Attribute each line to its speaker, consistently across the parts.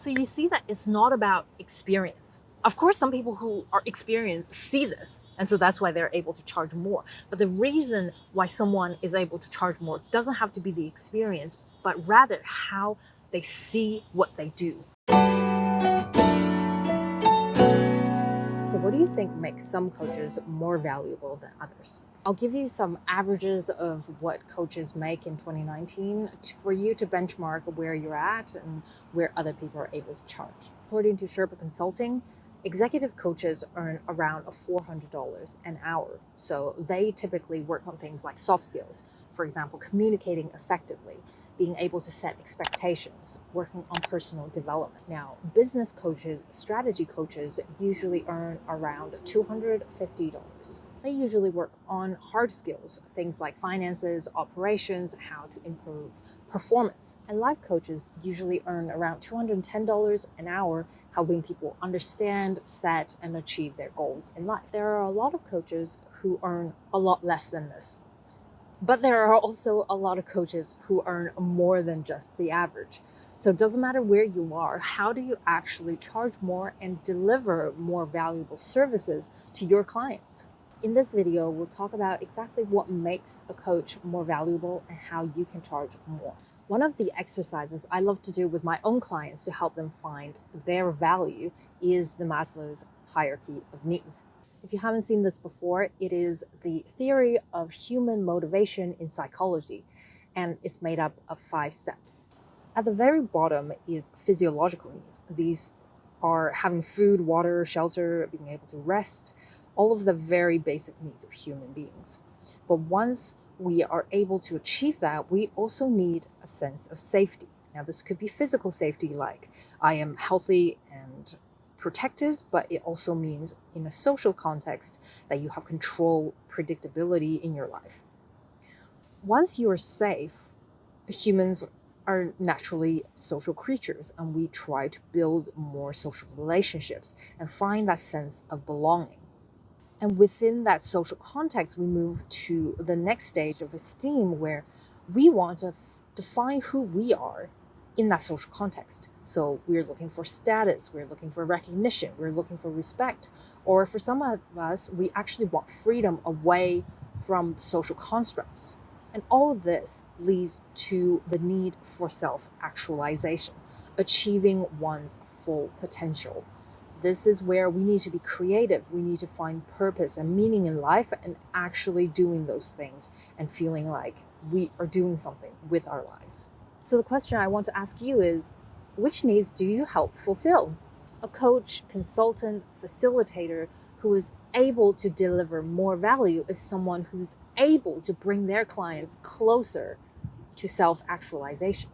Speaker 1: So you see that it's not about experience. Of course, some people who are experienced see this, and so that's why they're able to charge more. But the reason why someone is able to charge more doesn't have to be the experience, but rather how they see what they do. So what do you think makes some coaches more valuable than others? I'll give you some averages of what coaches make in 2019 for you to benchmark where you're at and where other people are able to charge. According to Sherpa Consulting, executive coaches earn around $400 an hour. So they typically work on things like soft skills, for example, communicating effectively, being able to set expectations, working on personal development. Now, business coaches, strategy coaches usually earn around $250. They usually work on hard skills, things like finances, operations, how to improve performance. And life coaches usually earn around $210 an hour, helping people understand, set, and achieve their goals in life. There are a lot of coaches who earn a lot less than this. But there are also a lot of coaches who earn more than just the average. So it doesn't matter where you are, how do you actually charge more and deliver more valuable services to your clients? In this video, we'll talk about exactly what makes a coach more valuable and how you can charge more. One of the exercises I love to do with my own clients to help them find their value is the Maslow's hierarchy of needs. If you haven't seen this before, it is the theory of human motivation in psychology, and it's made up of 5 steps. At the very bottom is physiological needs. These are having food, water, shelter, being able to rest, all of the very basic needs of human beings. But once we are able to achieve that, we also need a sense of safety. Now, this could be physical safety, like I am healthy and protected, but it also means in a social context that you have control, predictability in your life. Once you are safe, humans are naturally social creatures, and we try to build more social relationships and find that sense of belonging. And within that social context, we move to the next stage of esteem, where we want to define who we are in that social context. So we're looking for status, we're looking for recognition, we're looking for respect, or for some of us, we actually want freedom away from social constructs. And all of this leads to the need for self-actualization, achieving one's full potential. This is where we need to be creative. We need to find purpose and meaning in life and actually doing those things and feeling like we are doing something with our lives. So the question I want to ask you is, which needs do you help fulfill? A coach, consultant, facilitator who is able to deliver more value is someone who's able to bring their clients closer to self-actualization.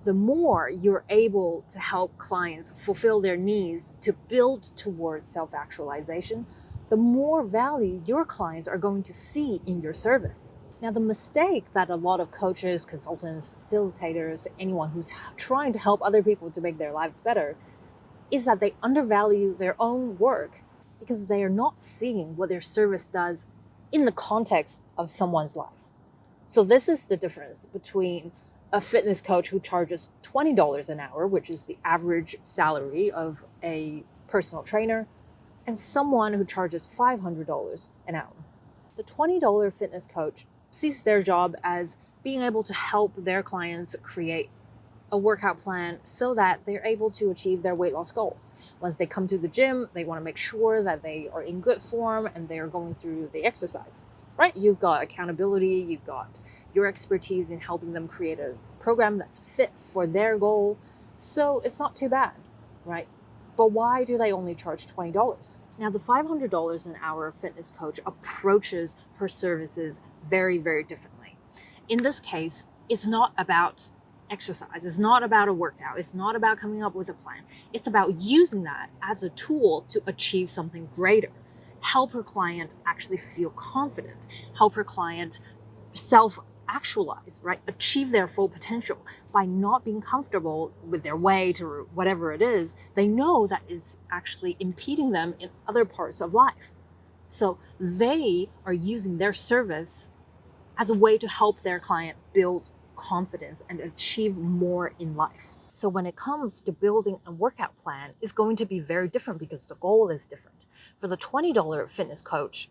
Speaker 1: The more you're able to help clients fulfill their needs to build towards self-actualization, the more value your clients are going to see in your service. Now, the mistake that a lot of coaches, consultants, facilitators, anyone who's trying to help other people to make their lives better, is that they undervalue their own work because they are not seeing what their service does in the context of someone's life. So this is the difference between a fitness coach who charges $20 an hour, which is the average salary of a personal trainer, and someone who charges $500 an hour. The $20 fitness coach sees their job as being able to help their clients create a workout plan so that they're able to achieve their weight loss goals. Once they come to the gym, they want to make sure that they are in good form and they are going through the exercise. Right? You've got accountability, you've got your expertise in helping them create a program that's fit for their goal. So it's not too bad, right? But why do they only charge $20? Now, the $500 an hour fitness coach approaches her services very, very differently. In this case, it's not about exercise. It's not about a workout. It's not about coming up with a plan. It's about using that as a tool to achieve something greater. Help her client actually feel confident, help her client self-actualize, right? Achieve their full potential by not being comfortable with their weight or whatever it is. They know that is actually impeding them in other parts of life. So they are using their service as a way to help their client build confidence and achieve more in life. So when it comes to building a workout plan, it's going to be very different because the goal is different. For the $20 fitness coach,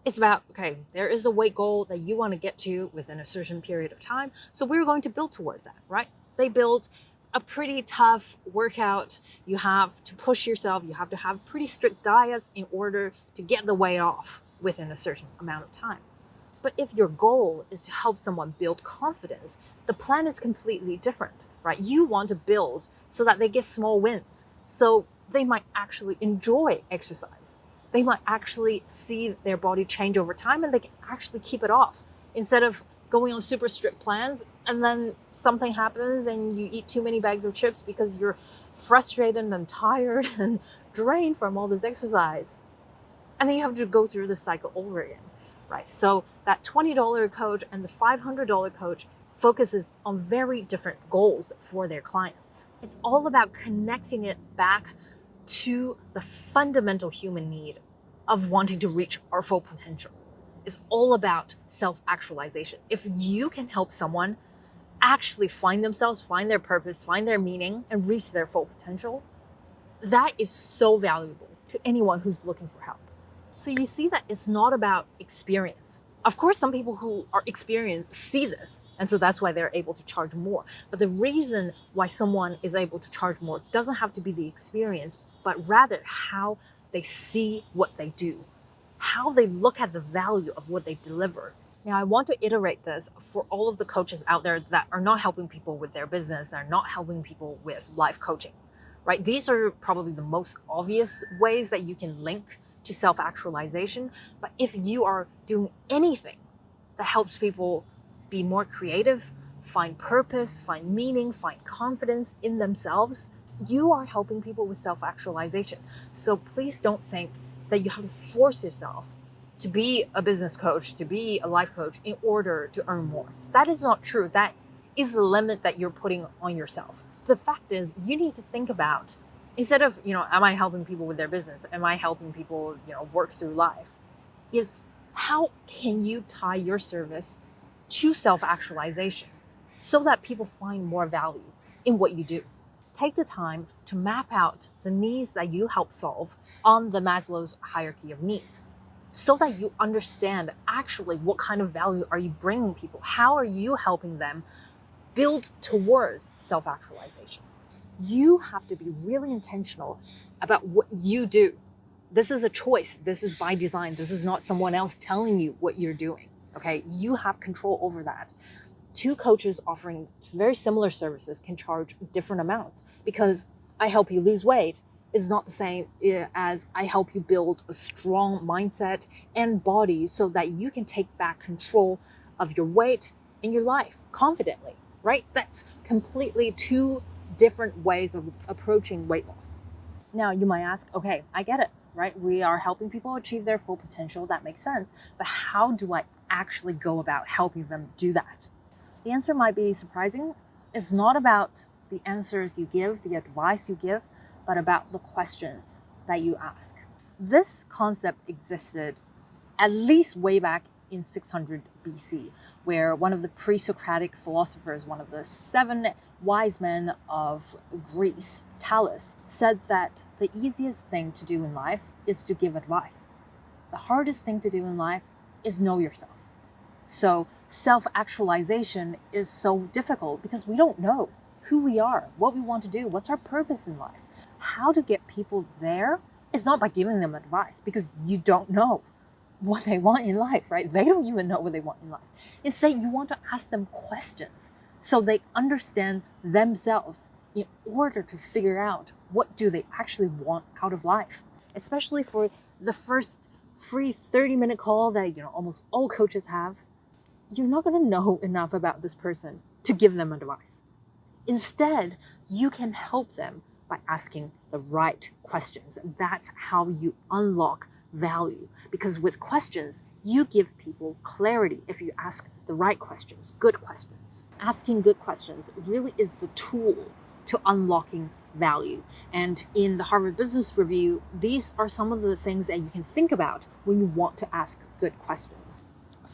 Speaker 1: it's about, okay, there is a weight goal that you want to get to within a certain period of time. So we're going to build towards that, right? They build a pretty tough workout. You have to push yourself. You have to have pretty strict diets in order to get the weight off within a certain amount of time. But if your goal is to help someone build confidence, the plan is completely different, right? You want to build so that they get small wins. So they might actually enjoy exercise. They might actually see their body change over time and they can actually keep it off instead of going on super strict plans and then something happens and you eat too many bags of chips because you're frustrated and tired and drained from all this exercise. And then you have to go through this cycle over again, right? So that $20 coach and the $500 coach focuses on very different goals for their clients. It's all about connecting it back to the fundamental human need of wanting to reach our full potential. It's all about self-actualization. If you can help someone actually find themselves, find their purpose, find their meaning, and reach their full potential, that is so valuable to anyone who's looking for help. So you see that it's not about experience. Of course, some people who are experienced see this, and so that's why they're able to charge more. But the reason why someone is able to charge more doesn't have to be the experience, but rather how they see what they do, how they look at the value of what they deliver. Now, I want to iterate this for all of the coaches out there that are not helping people with their business, that are not helping people with life coaching, right? These are probably the most obvious ways that you can link to self-actualization. But if you are doing anything that helps people be more creative, find purpose, find meaning, find confidence in themselves, you are helping people with self-actualization. So please don't think that you have to force yourself to be a business coach, to be a life coach in order to earn more. That is not true. That is the limit that you're putting on yourself. The fact is, you need to think about, instead of, am I helping people with their business? Am I helping people, work through life? Is how can you tie your service to self-actualization so that people find more value in what you do? Take the time to map out the needs that you help solve on the Maslow's hierarchy of needs so that you understand actually what kind of value are you bringing people? How are you helping them build towards self-actualization? You have to be really intentional about what you do. This is a choice. This is by design. This is not someone else telling you what you're doing. Okay, you have control over that. Two coaches offering very similar services can charge different amounts because I help you lose weight is not the same as I help you build a strong mindset and body so that you can take back control of your weight and your life confidently, right? That's completely two different ways of approaching weight loss. Now, you might ask, okay, I get it, right? We are helping people achieve their full potential. That makes sense. But how do I actually go about helping them do that? The answer might be surprising. It's not about the answers you give, the advice you give, but about the questions that you ask. This concept existed at least way back in 600 BC, where one of the pre-Socratic philosophers, one of the 7 wise men of Greece, Thales, said that the easiest thing to do in life is to give advice. The hardest thing to do in life is know yourself. So self-actualization is so difficult because we don't know who we are, what we want to do, what's our purpose in life. How to get people there is not by giving them advice because you don't know what they want in life, right? They don't even know what they want in life. Instead, you want to ask them questions so they understand themselves in order to figure out what do they actually want out of life. Especially for the first free 30-minute call that almost all coaches have, you're not going to know enough about this person to give them advice. Instead, you can help them by asking the right questions. And that's how you unlock value. Because with questions, you give people clarity if you ask the right questions, good questions. Asking good questions really is the tool to unlocking value. And in the Harvard Business Review, these are some of the things that you can think about when you want to ask good questions.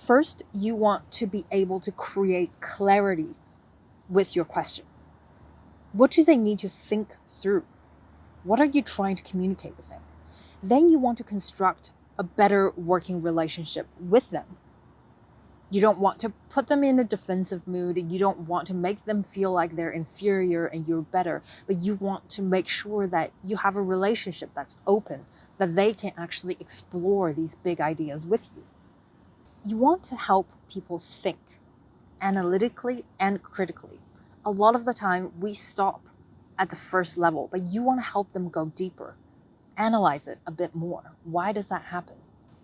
Speaker 1: First, you want to be able to create clarity with your question. What do they need to think through? What are you trying to communicate with them? Then you want to construct a better working relationship with them. You don't want to put them in a defensive mood. You don't want to make them feel like they're inferior and you're better, but you want to make sure that you have a relationship that's open, that they can actually explore these big ideas with you. You want to help people think analytically and critically. A lot of the time we stop at the first level, but you want to help them go deeper, analyze it a bit more. Why does that happen?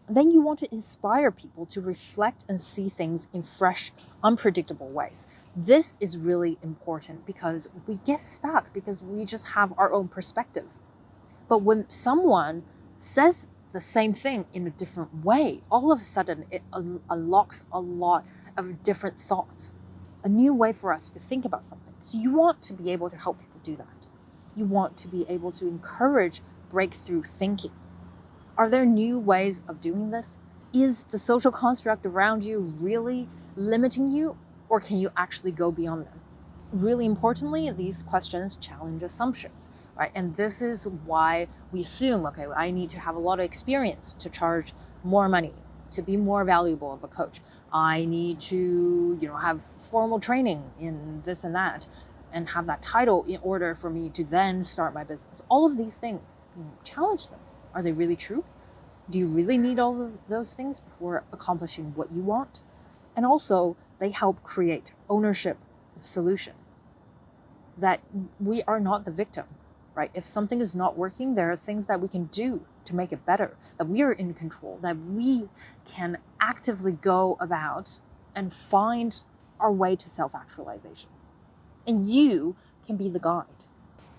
Speaker 1: Then you want to inspire people to reflect and see things in fresh, unpredictable ways. This is really important because we get stuck because we just have our own perspective. But when someone says the same thing in a different way, all of a sudden it unlocks a lot of different thoughts, a new way for us to think about something. So you want to be able to help people do that. You want to be able to encourage breakthrough thinking. Are there new ways of doing this? Is the social construct around you really limiting you, or can you actually go beyond them? Really importantly, these questions challenge assumptions, right? And this is why we assume, okay, I need to have a lot of experience to charge more money, to be more valuable of a coach. I need to, have formal training in this and that, and have that title in order for me to then start my business. All of these things, challenge them. Are they really true? Do you really need all of those things before accomplishing what you want? And also, they help create ownership of solution. That we are not the victim, right? If something is not working, there are things that we can do to make it better, that we are in control, that we can actively go about and find our way to self-actualization. And you can be the guide.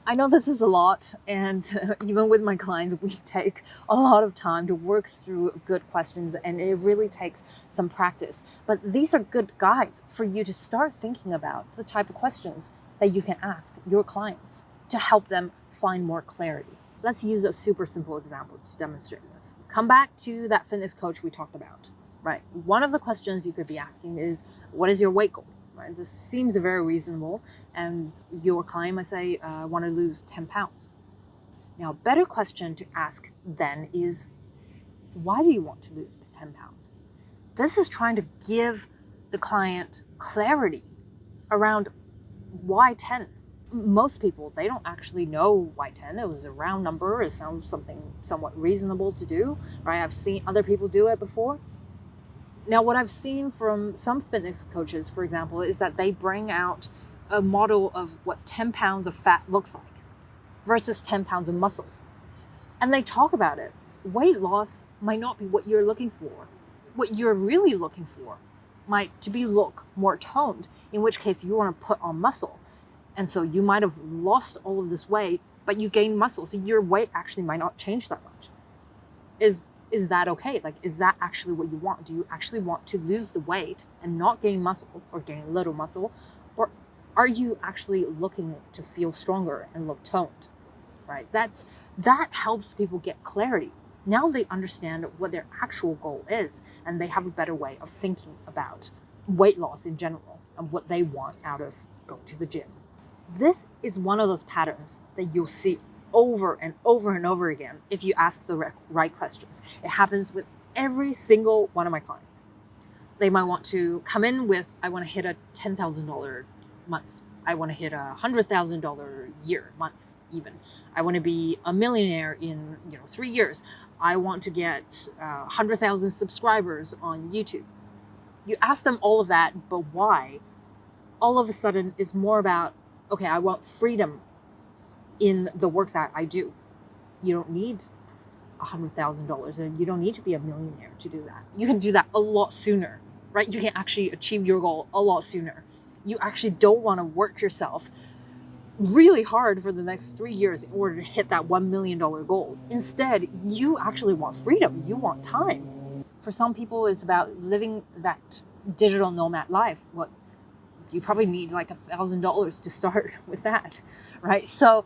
Speaker 1: I know this is a lot, and even with my clients, we take a lot of time to work through good questions, and it really takes some practice. But these are good guides for you to start thinking about the type of questions that you can ask your clients to help them find more clarity. Let's use a super simple example to demonstrate this. Come back to that fitness coach we talked about, right? One of the questions you could be asking is, what is your weight goal? Right? This seems very reasonable, and your client might say, I want to lose 10 pounds. Now, a better question to ask then is, why do you want to lose 10 pounds? This is trying to give the client clarity around why 10. Most people, they don't actually know why 10. It was a round number. It sounds something somewhat reasonable to do, right? I've seen other people do it before. Now, what I've seen from some fitness coaches, for example, is that they bring out a model of what 10 pounds of fat looks like versus 10 pounds of muscle. And they talk about it. Weight loss might not be what you're looking for. What you're really looking for might to be look more toned, in which case you want to put on muscle. And so you might have lost all of this weight, but you gained muscle. So your weight actually might not change that much. Is that okay? Like, is that actually what you want? Do you actually want to lose the weight and not gain muscle, or gain a little muscle? Or are you actually looking to feel stronger and look toned, right? That helps people get clarity. Now they understand what their actual goal is, and they have a better way of thinking about weight loss in general and what they want out of going to the gym. This is one of those patterns that you'll see over and over and over again if you ask the right questions. It happens with every single one of my clients. They might want to come in with, I want to hit a $10,000 month. I want to hit a $100,000 year, month even. I want to be a millionaire in 3 years. I want to get 100,000 subscribers on YouTube. You ask them all of that, but why? All of a sudden it's more about, okay, I want freedom in the work that I do. You don't need $100,000, and you don't need to be a millionaire to do that. You can do that a lot sooner, right? You can actually achieve your goal a lot sooner. You actually don't want to work yourself really hard for the next 3 years in order to hit that $1 million goal. Instead, you actually want freedom. You want time. For some people, it's about living that digital nomad life. What you probably need like $1,000 to start with that, right? So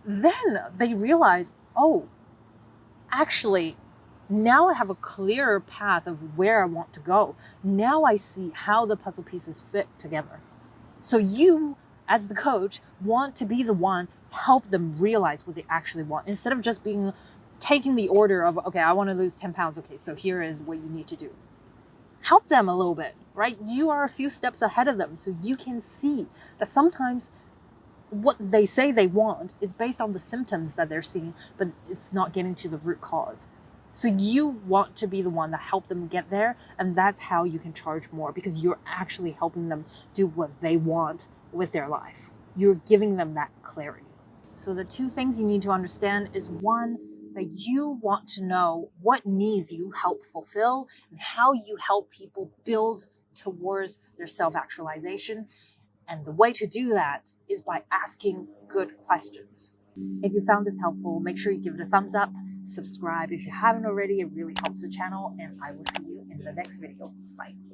Speaker 1: then they realize, oh, actually, now I have a clearer path of where I want to go. Now I see how the puzzle pieces fit together. So you, as the coach, want to be the one help them realize what they actually want, instead of just being taking the order of, okay, I want to lose 10 pounds. Okay, so here is what you need to do. Help them a little bit, right? You are a few steps ahead of them, so you can see that sometimes what they say they want is based on the symptoms that they're seeing, but it's not getting to the root cause. So you want to be the one that help them get there, and that's how you can charge more, because you're actually helping them do what they want with their life. You're giving them that clarity. So the two things you need to understand is, one, that you want to know what needs you help fulfill and how you help people build towards their self-actualization. And the way to do that is by asking good questions. If you found this helpful, make sure you give it a thumbs up, subscribe if you haven't already. It really helps the channel, and I will see you in the next video. Bye.